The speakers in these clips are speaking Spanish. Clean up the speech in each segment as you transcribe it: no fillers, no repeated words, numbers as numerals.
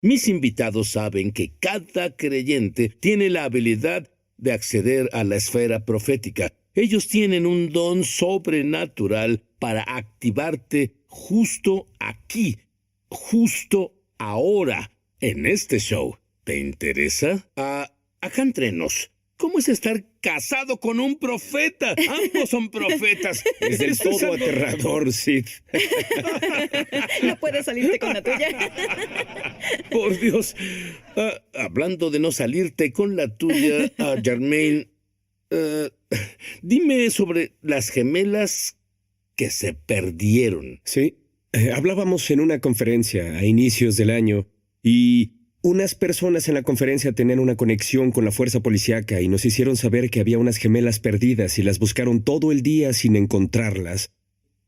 Mis invitados saben que cada creyente tiene la habilidad de acceder a la esfera profética. Ellos tienen un don sobrenatural para activarte justo aquí, justo ahora, en este show. ¿Te interesa? Acá entre nos. ¿Cómo es estar casado con un profeta? Ambos son profetas. Es del todo aterrador, Sid. No puedes salirte con la tuya. Por Dios. Hablando de no salirte con la tuya, Jermaine, dime sobre las gemelas que se perdieron. Sí, hablábamos en una conferencia a inicios del año y unas personas en la conferencia tenían una conexión con la fuerza policíaca y nos hicieron saber que había unas gemelas perdidas y las buscaron todo el día sin encontrarlas.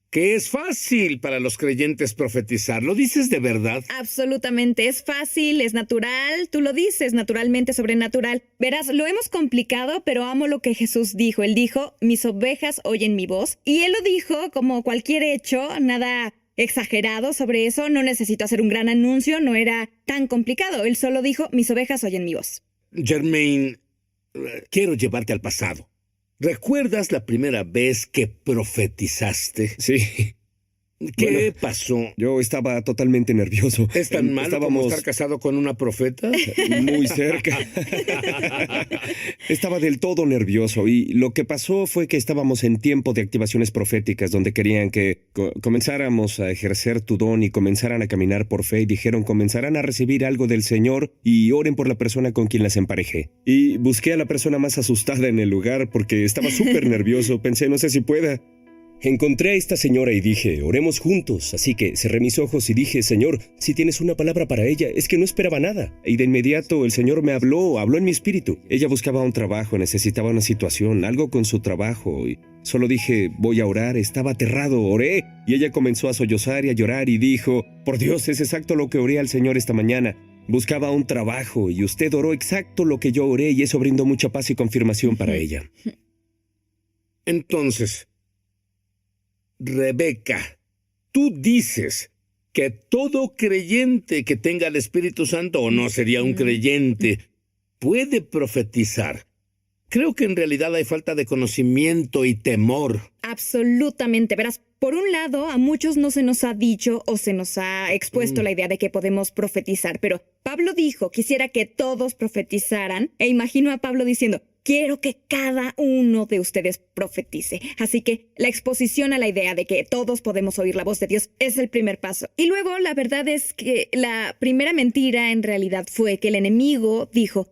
Que es fácil para los creyentes profetizar. ¿Lo dices de verdad? Absolutamente. Es fácil, es natural. Tú lo dices, naturalmente, sobrenatural. Verás, lo hemos complicado, pero amo lo que Jesús dijo. Él dijo, mis ovejas oyen mi voz. Y él lo dijo como cualquier hecho, nada exagerado sobre eso. No necesito hacer un gran anuncio, no era tan complicado. Él solo dijo, mis ovejas oyen mi voz. Jermaine, quiero llevarte al pasado. ¿Recuerdas la primera vez que profetizaste? Sí. ¿Qué pasó? Yo estaba totalmente nervioso. ¿Es tan malo como estar casado con una profeta? Muy cerca. Estaba del todo nervioso y lo que pasó fue que estábamos en tiempo de activaciones proféticas donde querían que comenzáramos a ejercer tu don y comenzaran a caminar por fe y dijeron comenzarán a recibir algo del Señor y oren por la persona con quien las emparejé. Y busqué a la persona más asustada en el lugar porque estaba súper nervioso. Pensé, no sé si pueda. Encontré a esta señora y dije, oremos juntos. Así que cerré mis ojos y dije, Señor, si tienes una palabra para ella, es que no esperaba nada. Y de inmediato el Señor me habló en mi espíritu. Ella buscaba un trabajo, necesitaba una situación, algo con su trabajo. Y solo dije, voy a orar. Estaba aterrado, oré. Y ella comenzó a sollozar y a llorar y dijo, por Dios, es exacto lo que oré al Señor esta mañana. Buscaba un trabajo y usted oró exacto lo que yo oré y eso brindó mucha paz y confirmación para ella. Entonces, Rebeca, tú dices que todo creyente que tenga el Espíritu Santo, o no sería un creyente, puede profetizar. Creo que en realidad hay falta de conocimiento y temor. Absolutamente. Verás, por un lado, a muchos no se nos ha dicho o se nos ha expuesto la idea de que podemos profetizar, pero Pablo dijo, quisiera que todos profetizaran, e imagino a Pablo diciendo, quiero que cada uno de ustedes profetice. Así que la exposición a la idea de que todos podemos oír la voz de Dios es el primer paso. Y luego la verdad es que la primera mentira en realidad fue que el enemigo dijo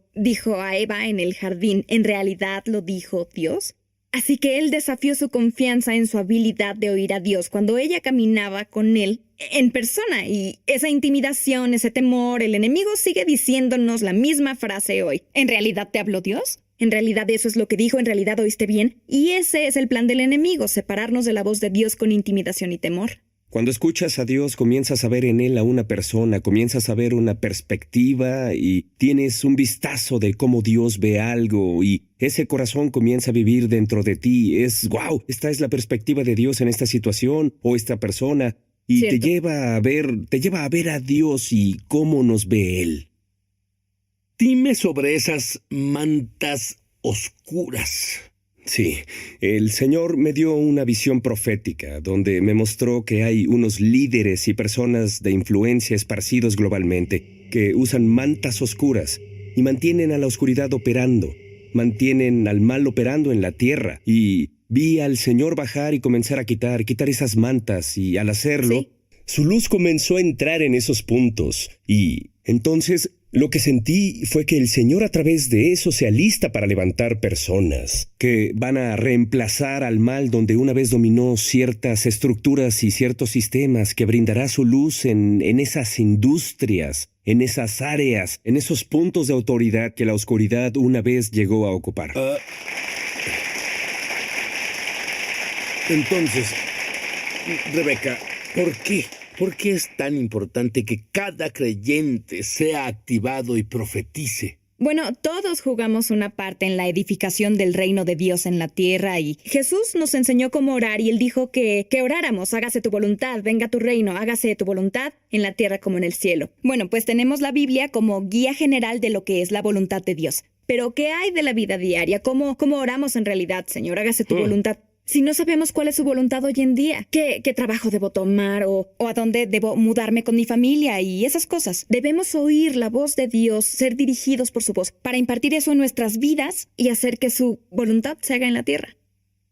a Eva en el jardín, ¿en realidad lo dijo Dios? Así que él desafió su confianza en su habilidad de oír a Dios cuando ella caminaba con él en persona. Y esa intimidación, ese temor, el enemigo sigue diciéndonos la misma frase hoy. ¿En realidad te habló Dios? En realidad eso es lo que dijo, en realidad oíste bien. Y ese es el plan del enemigo, separarnos de la voz de Dios con intimidación y temor. Cuando escuchas a Dios, comienzas a ver en Él a una persona, comienzas a ver una perspectiva y tienes un vistazo de cómo Dios ve algo y ese corazón comienza a vivir dentro de ti. Es, wow, esta es la perspectiva de Dios en esta situación o esta persona y Cierto. te lleva a ver a Dios y cómo nos ve Él. Dime sobre esas mantas oscuras. Sí, el Señor me dio una visión profética donde me mostró que hay unos líderes y personas de influencia esparcidos globalmente que usan mantas oscuras y mantienen a la oscuridad operando, mantienen al mal operando en la tierra. Y vi al Señor bajar y comenzar a quitar esas mantas y al hacerlo, Sí. su luz comenzó a entrar en esos puntos y entonces lo que sentí fue que el Señor a través de eso se alista para levantar personas que van a reemplazar al mal donde una vez dominó ciertas estructuras y ciertos sistemas, que brindará su luz en esas industrias, en esas áreas, en esos puntos de autoridad que la oscuridad una vez llegó a ocupar. Entonces, Rebeca, ¿por qué? ¿Por qué es tan importante que cada creyente sea activado y profetice? Bueno, todos jugamos una parte en la edificación del reino de Dios en la tierra y Jesús nos enseñó cómo orar y Él dijo que oráramos, hágase tu voluntad, venga tu reino, hágase tu voluntad en la tierra como en el cielo. Bueno, pues tenemos la Biblia como guía general de lo que es la voluntad de Dios. Pero, ¿qué hay de la vida diaria? ¿Cómo oramos en realidad, Señor? Hágase tu voluntad. Si no sabemos cuál es su voluntad hoy en día, qué trabajo debo tomar o a dónde debo mudarme con mi familia y esas cosas. Debemos oír la voz de Dios, ser dirigidos por su voz, para impartir eso en nuestras vidas y hacer que su voluntad se haga en la tierra.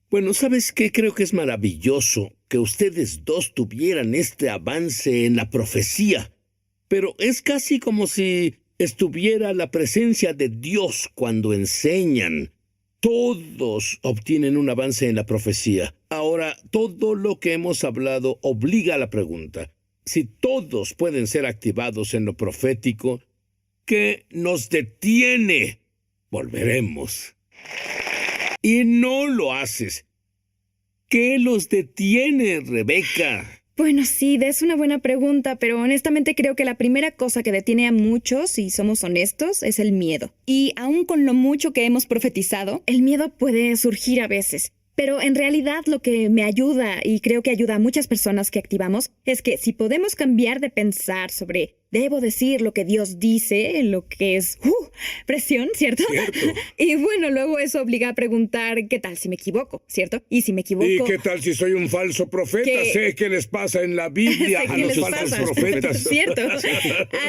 Bueno, ¿sabes qué? Creo que es maravilloso que ustedes dos tuvieran este avance en la profecía. Pero es casi como si estuviera la presencia de Dios cuando enseñan. Todos obtienen un avance en la profecía. Ahora, todo lo que hemos hablado obliga a la pregunta. Si todos pueden ser activados en lo profético, ¿qué nos detiene? Volveremos. Y no lo haces. ¿Qué los detiene, Rebeca? Bueno, sí, es una buena pregunta, pero honestamente creo que la primera cosa que detiene a muchos, si somos honestos, es el miedo. Y aun con lo mucho que hemos profetizado, el miedo puede surgir a veces. Pero en realidad lo que me ayuda, y creo que ayuda a muchas personas que activamos, es que si podemos cambiar de pensar sobre debo decir lo que Dios dice, lo que es presión, ¿cierto? Y bueno, luego eso obliga a preguntar ¿qué tal si me equivoco? ¿Cierto? Y si me equivoco... ¿Y qué tal si soy un falso profeta? Sé qué les pasa en la Biblia a los falsos profetas. ¿Cierto?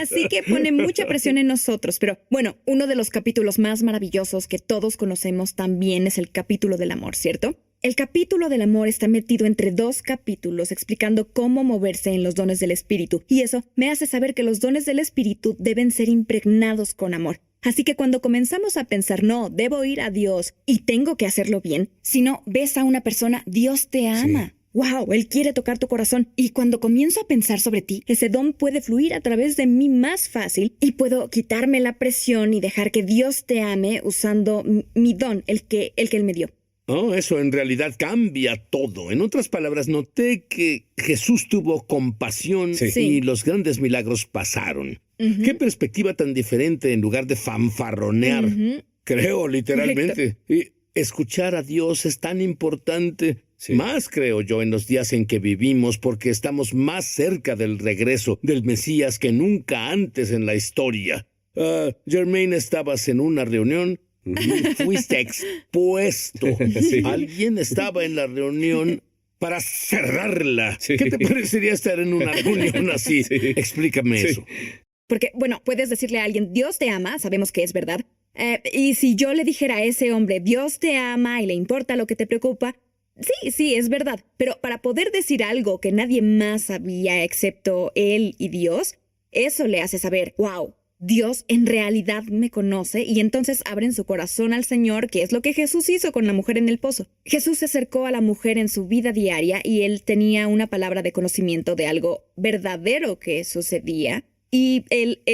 Así que pone mucha presión en nosotros. Pero bueno, uno de los capítulos más maravillosos que todos conocemos también es el capítulo del amor, ¿cierto? El capítulo del amor está metido entre dos capítulos explicando cómo moverse en los dones del Espíritu. Y eso me hace saber que los dones del Espíritu deben ser impregnados con amor. Así que cuando comenzamos a pensar, no, debo ir a Dios y tengo que hacerlo bien, si no ves a una persona, Dios te ama. Sí. ¡Wow! Él quiere tocar tu corazón. Y cuando comienzo a pensar sobre ti, ese don puede fluir a través de mí más fácil y puedo quitarme la presión y dejar que Dios te ame usando mi don, el que Él me dio. Oh, eso en realidad cambia todo. En otras palabras, noté que Jesús tuvo compasión y los grandes milagros pasaron. ¿Qué perspectiva tan diferente en lugar de fanfarronear? Creo, literalmente. Y escuchar a Dios es tan importante. Más, creo yo, en los días en que vivimos, porque estamos más cerca del regreso del Mesías que nunca antes en la historia. Jermaine, estabas en una reunión. Fuiste expuesto. Alguien estaba en la reunión para cerrarla. ¿Qué te parecería estar en una reunión así? Explícame eso. Porque, bueno, puedes decirle a alguien, Dios te ama, sabemos que es verdad. Y si yo le dijera a ese hombre, Dios te ama y le importa lo que te preocupa, sí, es verdad. Pero para poder decir algo que nadie más sabía excepto él y Dios, eso le hace saber, wow, Dios en realidad me conoce, y entonces abren su corazón al Señor, que es lo que Jesús hizo con la mujer en el pozo. Jesús se acercó a la mujer en su vida diaria y él tenía una palabra de conocimiento de algo verdadero que sucedía y él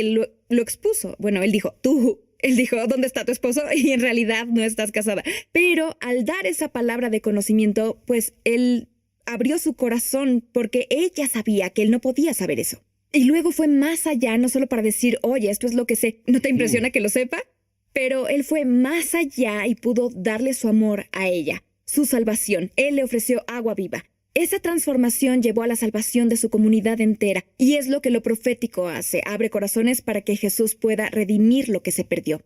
lo expuso. Bueno, él dijo, ¿dónde está tu esposo? Y en realidad no estás casada. Pero al dar esa palabra de conocimiento, pues él abrió su corazón porque ella sabía que él no podía saber eso. Y luego fue más allá, no solo para decir, oye, esto es lo que sé. ¿No te impresiona que lo sepa? Pero él fue más allá y pudo darle su amor a ella, su salvación. Él le ofreció agua viva. Esa transformación llevó a la salvación de su comunidad entera. Y es lo que lo profético hace. Abre corazones para que Jesús pueda redimir lo que se perdió.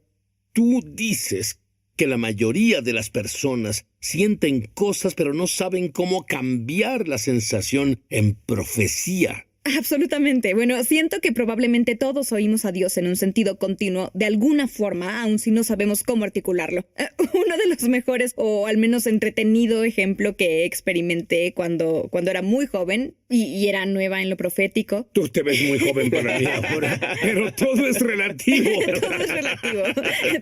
Tú dices que la mayoría de las personas sienten cosas, pero no saben cómo cambiar la sensación en profecía. Absolutamente. Bueno, siento que probablemente todos oímos a Dios en un sentido continuo, de alguna forma, aun si no sabemos cómo articularlo. Uno de los mejores, o al menos entretenido ejemplo que experimenté cuando era muy joven y era nueva en lo profético. Tú te ves muy joven para mí ahora, pero todo es relativo. Todo es relativo.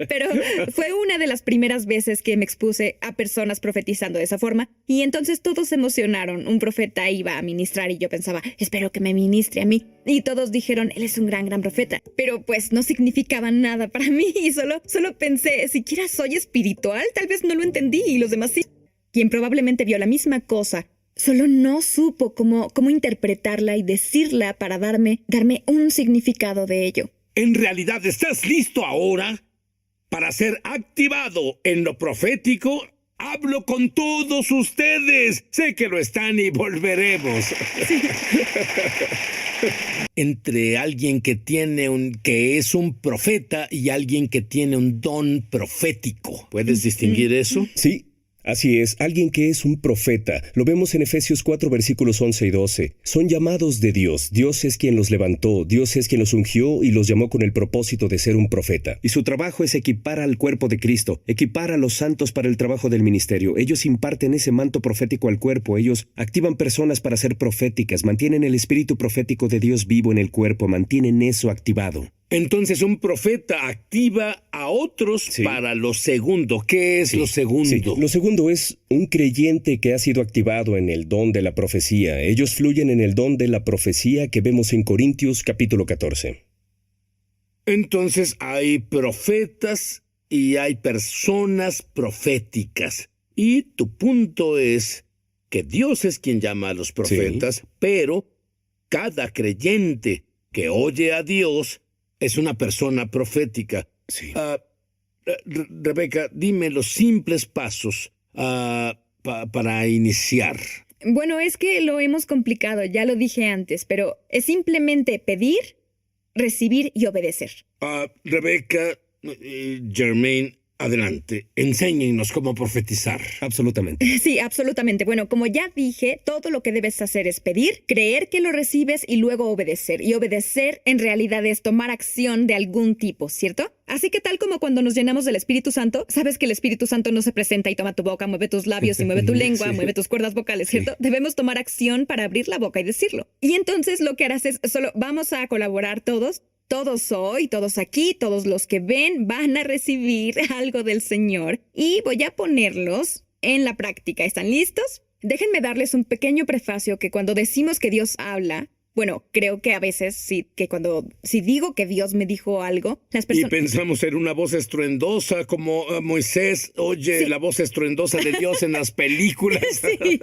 Pero fue una de las primeras veces que me expuse a personas profetizando de esa forma, y entonces todos se emocionaron. Un profeta iba a ministrar y yo pensaba, espero que me ministre a mí. Y todos dijeron, él es un gran profeta. Pero pues no significaba nada para mí y solo pensé, siquiera soy espiritual, tal vez no lo entendí y los demás sí. Quien probablemente vio la misma cosa, solo no supo cómo interpretarla y decirla para darme un significado de ello. ¿En realidad estás listo ahora? Para ser activado en lo profético, hablo con todos ustedes. Sé que lo están y volveremos. Entre alguien que es un profeta y alguien que tiene un don profético. ¿Puedes distinguir eso? Sí. Así es, alguien que es un profeta. Lo vemos en Efesios 4, versículos 11 y 12. Son llamados de Dios. Dios es quien los levantó. Dios es quien los ungió y los llamó con el propósito de ser un profeta. Y su trabajo es equipar al cuerpo de Cristo, equipar a los santos para el trabajo del ministerio. Ellos imparten ese manto profético al cuerpo. Ellos activan personas para ser proféticas, mantienen el espíritu profético de Dios vivo en el cuerpo, mantienen eso activado. Entonces un profeta activa a otros para lo segundo. ¿Qué es lo segundo? Sí. Lo segundo es un creyente que ha sido activado en el don de la profecía. Ellos fluyen en el don de la profecía que vemos en Corintios capítulo 14. Entonces hay profetas y hay personas proféticas. Y tu punto es que Dios es quien llama a los profetas, pero cada creyente que oye a Dios es una persona profética. Sí. Rebeca, dime los simples pasos para iniciar. Bueno, es que lo hemos complicado, ya lo dije antes, pero es simplemente pedir, recibir y obedecer. Rebeca, Jermaine, adelante, enséñennos cómo profetizar. Absolutamente. Sí, absolutamente. Bueno, como ya dije, todo lo que debes hacer es pedir, creer que lo recibes y luego obedecer. Y obedecer en realidad es tomar acción de algún tipo, ¿cierto? Así que tal como cuando nos llenamos del Espíritu Santo, sabes que el Espíritu Santo no se presenta y toma tu boca, mueve tus labios y mueve tu lengua, mueve tus cuerdas vocales, ¿cierto? Debemos tomar acción para abrir la boca y decirlo. Y entonces lo que harás es solo vamos a colaborar todos. Todos hoy, todos aquí, todos los que ven van a recibir algo del Señor y voy a ponerlos en la práctica. ¿Están listos? Déjenme darles un pequeño prefacio que cuando decimos que Dios habla, bueno, creo que a veces si digo que Dios me dijo algo, las personas... Y pensamos en una voz estruendosa como Moisés oye la voz estruendosa de Dios en las películas. Sí,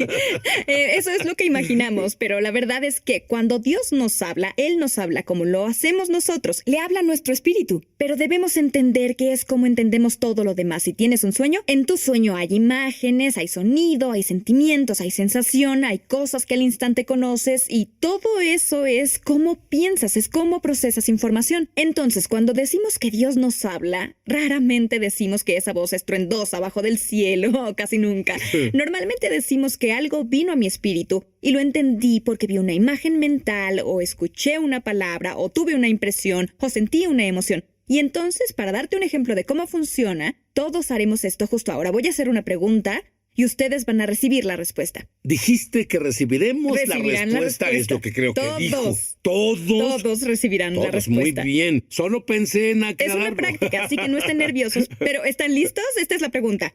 eso es lo que imaginamos, pero la verdad es que cuando Dios nos habla, Él nos habla como lo hacemos nosotros, le habla a nuestro espíritu, pero debemos entender que es como entendemos todo lo demás. Si tienes un sueño, en tu sueño hay imágenes, hay sonido, hay sentimientos, hay sensación, hay cosas que al instante conoces y todo eso es cómo piensas, es cómo procesas información. Entonces, cuando decimos que Dios nos habla, raramente decimos que esa voz estruendosa abajo del cielo, casi nunca. Normalmente decimos que algo vino a mi espíritu y lo entendí porque vi una imagen mental o escuché una palabra o tuve una impresión o sentí una emoción. Y entonces, para darte un ejemplo de cómo funciona, todos haremos esto justo ahora. Voy a hacer una pregunta y ustedes van a recibir la respuesta. Dijiste que recibirán la respuesta, es lo que creo que dijo. Todos recibirán la respuesta. Muy bien, solo pensé en aclararlo. Es una práctica, así que no estén nerviosos. Pero, ¿están listos? Esta es la pregunta.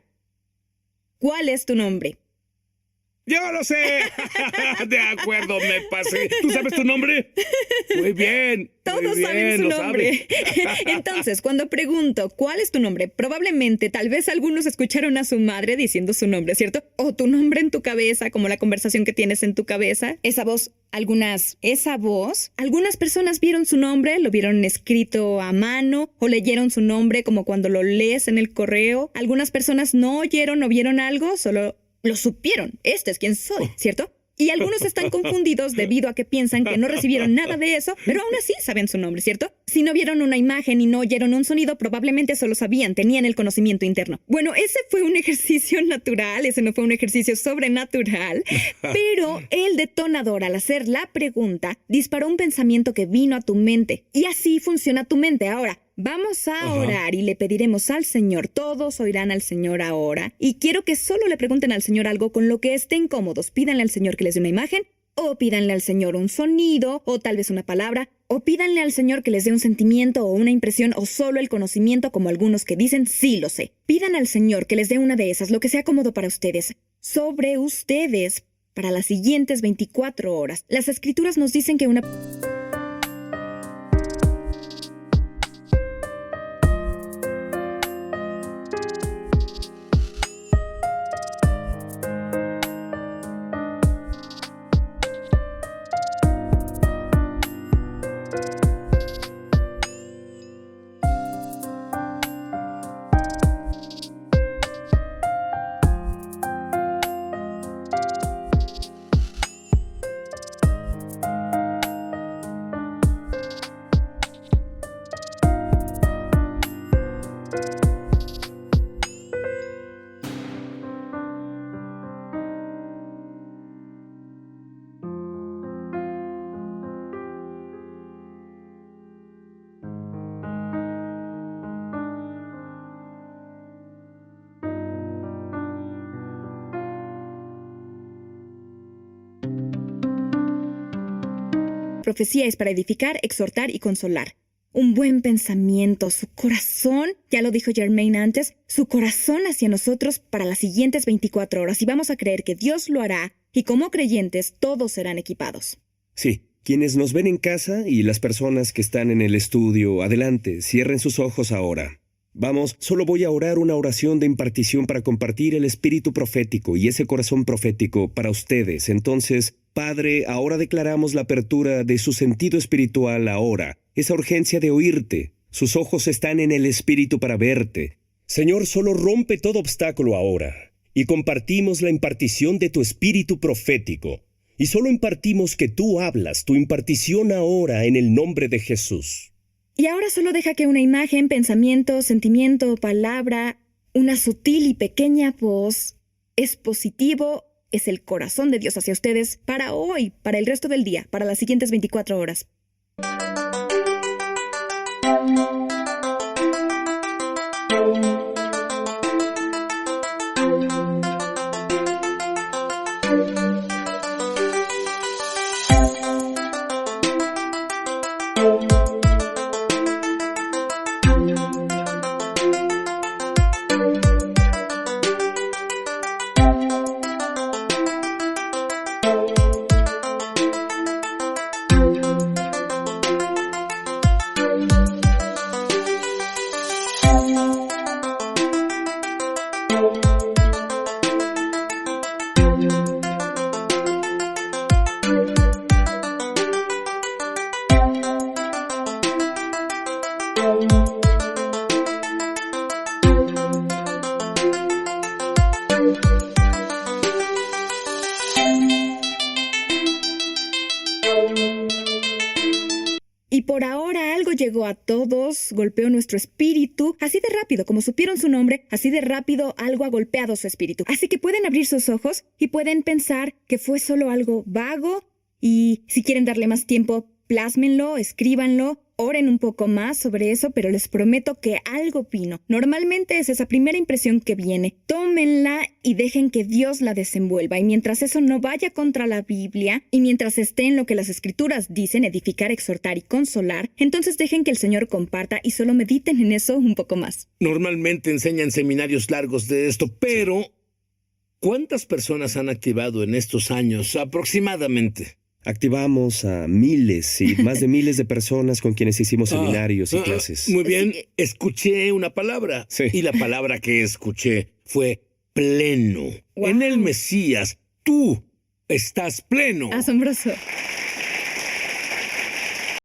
¿Cuál es tu nombre? ¡Yo lo sé! De acuerdo, me pasé. ¿Tú sabes tu nombre? Muy bien. Todos saben su nombre. Entonces, cuando pregunto, ¿cuál es tu nombre? Probablemente, tal vez algunos escucharon a su madre diciendo su nombre, ¿cierto? O tu nombre en tu cabeza, como la conversación que tienes en tu cabeza. Esa voz, algunas personas vieron su nombre, lo vieron escrito a mano, o leyeron su nombre como cuando lo lees en el correo. Algunas personas no oyeron o vieron algo, solo lo supieron. Este es quien soy, ¿cierto? Y algunos están confundidos debido a que piensan que no recibieron nada de eso, pero aún así saben su nombre, ¿cierto? Si no vieron una imagen y no oyeron un sonido, probablemente solo sabían, tenían el conocimiento interno. Bueno, ese fue un ejercicio natural, ese no fue un ejercicio sobrenatural, pero el detonador al hacer la pregunta disparó un pensamiento que vino a tu mente. Y así funciona tu mente. Ahora, vamos a orar y le pediremos al Señor. Todos oirán al Señor ahora. Y quiero que solo le pregunten al Señor algo con lo que estén cómodos. Pídanle al Señor que les dé una imagen, o pídanle al Señor un sonido, o tal vez una palabra, o pídanle al Señor que les dé un sentimiento o una impresión, o solo el conocimiento, como algunos que dicen, sí lo sé. Pidan al Señor que les dé una de esas, lo que sea cómodo para ustedes. Sobre ustedes, para las siguientes 24 horas. Las Escrituras nos dicen que una... Profecía es para edificar, exhortar y consolar. Un buen pensamiento, su corazón, ya lo dijo Germain antes, su corazón hacia nosotros para las siguientes 24 horas. Y vamos a creer que Dios lo hará, y como creyentes todos serán equipados. Sí, quienes nos ven en casa y las personas que están en el estudio, adelante, cierren sus ojos ahora. Vamos, solo voy a orar una oración de impartición para compartir el espíritu profético y ese corazón profético para ustedes. Entonces, Padre, ahora declaramos la apertura de su sentido espiritual ahora, esa urgencia de oírte. Sus ojos están en el espíritu para verte. Señor, solo rompe todo obstáculo ahora y compartimos la impartición de tu espíritu profético. Y solo impartimos que tú hablas, tu impartición ahora en el nombre de Jesús. Y ahora solo deja que una imagen, pensamiento, sentimiento, palabra, una sutil y pequeña voz, es positivo, es el corazón de Dios hacia ustedes para hoy, para el resto del día, para las siguientes 24 horas. Y por ahora algo llegó a todos, golpeó nuestro espíritu, así de rápido, como supieron su nombre, así de rápido algo ha golpeado su espíritu. Así que pueden abrir sus ojos y pueden pensar que fue solo algo vago y si quieren darle más tiempo, plásmenlo, escríbanlo, oren un poco más sobre eso, pero les prometo que algo vino. Normalmente es esa primera impresión que viene. Tómenla y dejen que Dios la desenvuelva. Y mientras eso no vaya contra la Biblia, y mientras esté en lo que las Escrituras dicen, edificar, exhortar y consolar, entonces dejen que el Señor comparta y solo mediten en eso un poco más. Normalmente enseñan seminarios largos de esto, pero ¿cuántas personas han activado en estos años aproximadamente? Activamos a miles y más de miles de personas con quienes hicimos seminarios y clases. Muy bien, escuché una palabra. Sí. Y la palabra que escuché fue pleno. Wow. En el Mesías, tú estás pleno. Asombroso.